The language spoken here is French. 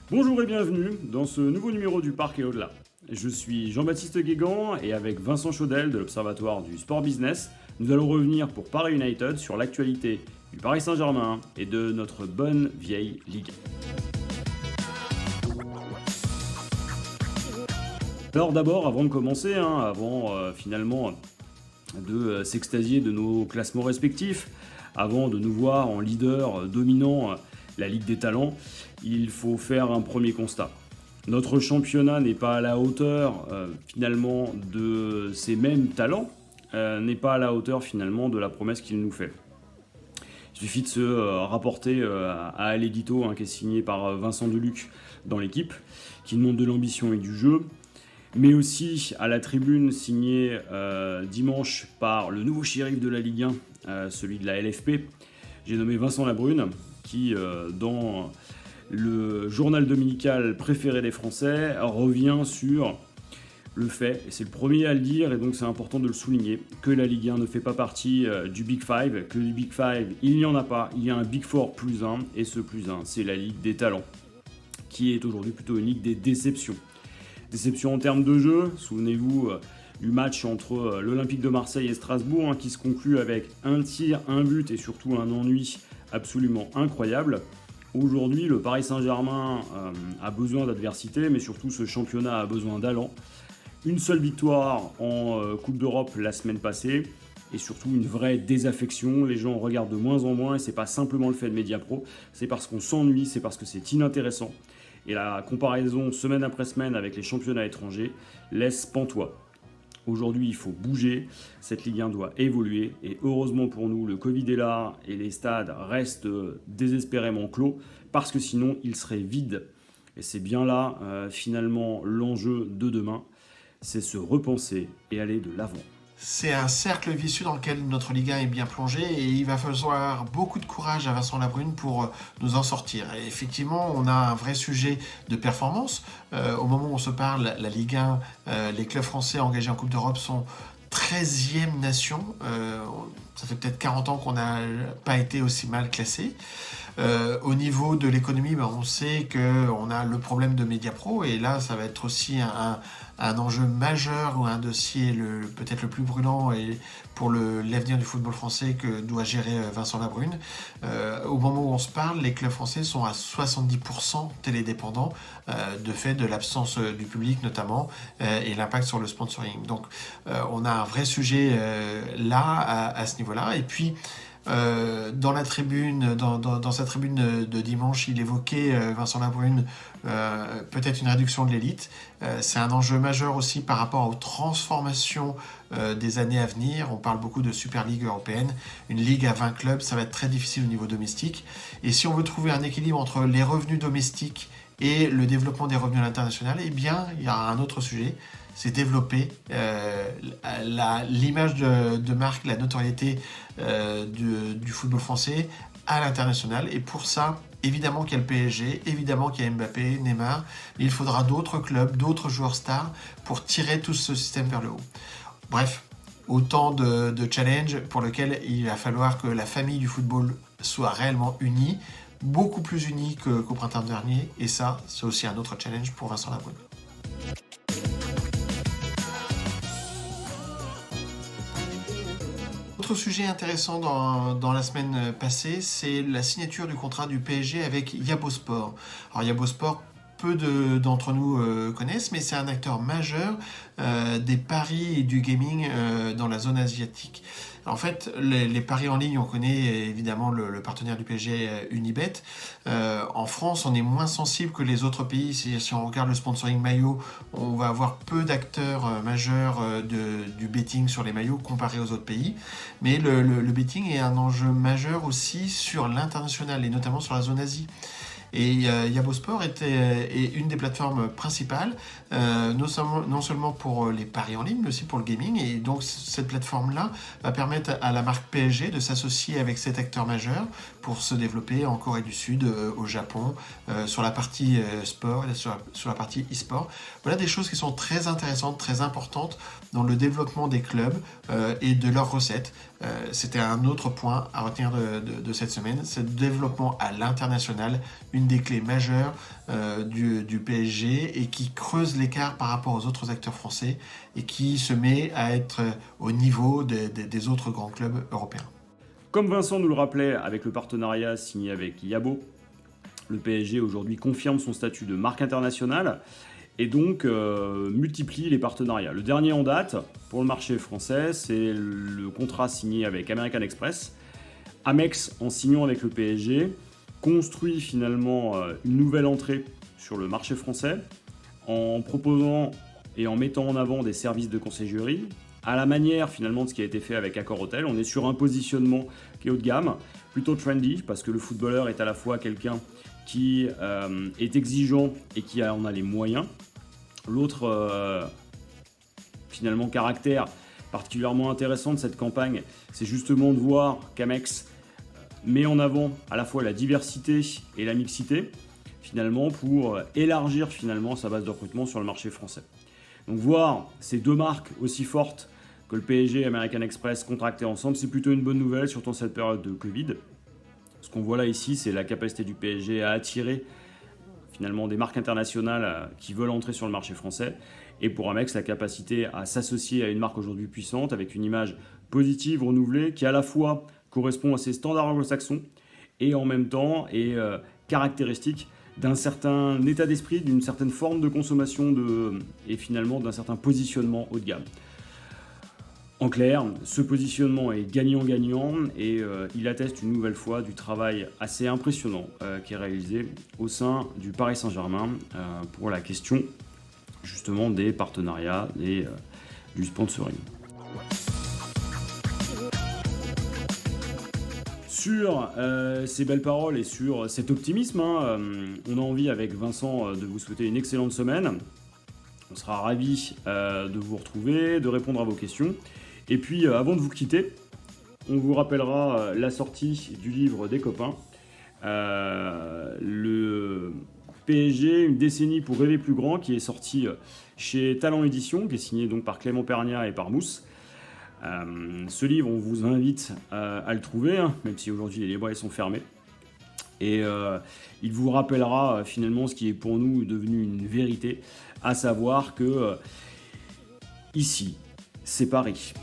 Bonjour et bienvenue dans ce nouveau numéro du Parc et au-delà. Je suis Jean-Baptiste Guégan et avec Vincent Chaudel de l'Observatoire du Sport Business, nous allons revenir pour Paris United sur l'actualité du Paris Saint-Germain et de notre bonne vieille Ligue. Alors d'abord, avant de commencer, avant finalement de s'extasier de nos classements respectifs, avant de nous voir en leader dominant la Ligue des Talents, il faut faire un premier constat. Notre championnat n'est pas à la hauteur finalement de ces mêmes talents, n'est pas à la hauteur finalement de la promesse qu'il nous fait. Il suffit de se rapporter à Alédito, qui est signé par Vincent Deluc dans l'équipe, qui montre de l'ambition et du jeu, mais aussi à la tribune signée dimanche par le nouveau shérif de la Ligue 1, celui de la LFP, j'ai nommé Vincent Labrune, qui dans le journal dominical préféré des Français revient sur le fait, et c'est le premier à le dire, et donc c'est important de le souligner, que la Ligue 1 ne fait pas partie du Big Five, que du Big Five, il n'y en a pas, il y a un Big Four plus 1, et ce plus 1, c'est la Ligue des Talents, qui est aujourd'hui plutôt une Ligue des déceptions. Déception en termes de jeu, souvenez-vous du match entre l'Olympique de Marseille et Strasbourg, qui se conclut avec un tir, un but et surtout un ennui absolument incroyable. Aujourd'hui, le Paris Saint-Germain a besoin d'adversité, mais surtout ce championnat a besoin d'allant. Une seule victoire en Coupe d'Europe la semaine passée, et surtout une vraie désaffection. Les gens regardent de moins en moins, et c'est pas simplement le fait de Mediapro, c'est parce qu'on s'ennuie, c'est parce que c'est inintéressant. Et la comparaison semaine après semaine avec les championnats étrangers laisse pantois. Aujourd'hui, il faut bouger, cette Ligue 1 doit évoluer, et heureusement pour nous, le Covid est là et les stades restent désespérément clos, parce que sinon, ils seraient vides. Et c'est bien là, finalement, l'enjeu de demain, c'est se repenser et aller de l'avant. C'est un cercle vicieux dans lequel notre Ligue 1 est bien plongée et il va falloir beaucoup de courage à Vincent Labrune pour nous en sortir. Et effectivement, on a un vrai sujet de performance. Au moment où on se parle, la Ligue 1, les clubs français engagés en Coupe d'Europe sont 13e nation. Ça fait peut-être 40 ans qu'on n'a pas été aussi mal classé. Au niveau de l'économie, on sait qu'on a le problème de Mediapro et là, ça va être aussi un enjeu majeur ou un dossier peut-être le plus brûlant et pour l'avenir du football français que doit gérer Vincent Labrune. Au moment où on se parle, les clubs français sont à 70% télédépendants de fait de l'absence du public notamment et l'impact sur le sponsoring. Donc on a un vrai sujet là à ce niveau-là. Et puis dans sa tribune de dimanche, il évoquait Vincent Labrune peut-être une réduction de l'élite. C'est un enjeu majeur aussi par rapport aux transformations des années à venir. On parle beaucoup de Super Ligue européenne, une ligue à 20 clubs, ça va être très difficile au niveau domestique. Et si on veut trouver un équilibre entre les revenus domestiques et le développement des revenus à l'international, eh bien, il y a un autre sujet, c'est développer l'image de marque, la notoriété du football français à l'international. Et pour ça, évidemment qu'il y a le PSG, évidemment qu'il y a Mbappé, Neymar, mais il faudra d'autres clubs, d'autres joueurs stars pour tirer tout ce système vers le haut. Bref, autant de challenges pour lesquels il va falloir que la famille du football soit réellement unie, beaucoup plus unie qu'au printemps dernier, et ça, c'est aussi un autre challenge pour Vincent Labrune. Autre sujet intéressant dans la semaine passée, c'est la signature du contrat du PSG avec Yabosport. Alors Yabosport, peu d'entre nous connaissent, mais c'est un acteur majeur des paris et du gaming dans la zone asiatique. En fait, les paris en ligne, on connaît évidemment le partenaire du PSG, Unibet. En France, on est moins sensible que les autres pays. Si on regarde le sponsoring maillot, on va avoir peu d'acteurs majeurs du betting sur les maillots comparé aux autres pays. Mais le betting est un enjeu majeur aussi sur l'international et notamment sur la zone Asie. Et Yabo Sport est une des plateformes principales, non seulement pour les paris en ligne, mais aussi pour le gaming. Et donc cette plateforme-là va permettre à la marque PSG de s'associer avec cet acteur majeur pour se développer en Corée du Sud, au Japon, sur la partie sport, et sur la partie e-sport. Voilà des choses qui sont très intéressantes, très importantes dans le développement des clubs et de leurs recettes. C'était un autre point à retenir de cette semaine, c'est le développement à l'international, une des clés majeures du PSG et qui creuse l'écart par rapport aux autres acteurs français et qui se met à être au niveau des autres grands clubs européens. Comme Vincent nous le rappelait avec le partenariat signé avec Yabo, le PSG aujourd'hui confirme son statut de marque internationale et donc multiplie les partenariats. Le dernier en date pour le marché français, c'est le contrat signé avec American Express. Amex, en signant avec le PSG, construit finalement une nouvelle entrée sur le marché français en proposant et en mettant en avant des services de conciergerie à la manière finalement de ce qui a été fait avec Accor Hotel. On est sur un positionnement qui est haut de gamme, plutôt trendy, parce que le footballeur est à la fois quelqu'un qui est exigeant et qui en a les moyens. L'autre finalement caractère particulièrement intéressant de cette campagne, c'est justement de voir qu'Amex met en avant à la fois la diversité et la mixité, finalement, pour élargir finalement sa base de recrutement sur le marché français. Donc voir ces deux marques aussi fortes que le PSG et American Express contracter ensemble, c'est plutôt une bonne nouvelle, surtout en cette période de Covid. Ce qu'on voit là ici, c'est la capacité du PSG à attirer finalement des marques internationales qui veulent entrer sur le marché français. Et pour Amex, la capacité à s'associer à une marque aujourd'hui puissante, avec une image positive, renouvelée, qui à la fois correspond à ses standards anglo-saxons et en même temps est caractéristique d'un certain état d'esprit, d'une certaine forme de consommation et finalement d'un certain positionnement haut de gamme. En clair, ce positionnement est gagnant-gagnant et il atteste une nouvelle fois du travail assez impressionnant qui est réalisé au sein du Paris Saint-Germain pour la question justement des partenariats et du sponsoring. Sur ces belles paroles et sur cet optimisme, on a envie avec Vincent de vous souhaiter une excellente semaine. On sera ravis de vous retrouver, de répondre à vos questions. Et puis avant de vous quitter, on vous rappellera la sortie du livre des copains. Le PSG, une décennie pour rêver plus grand, qui est sorti chez Talent Édition, qui est signé donc par Clément Pernia et par Mousse. Ce livre, on vous invite à le trouver, même si aujourd'hui les librairies sont fermées. Et il vous rappellera finalement ce qui est pour nous devenu une vérité, à savoir que ici, c'est Paris.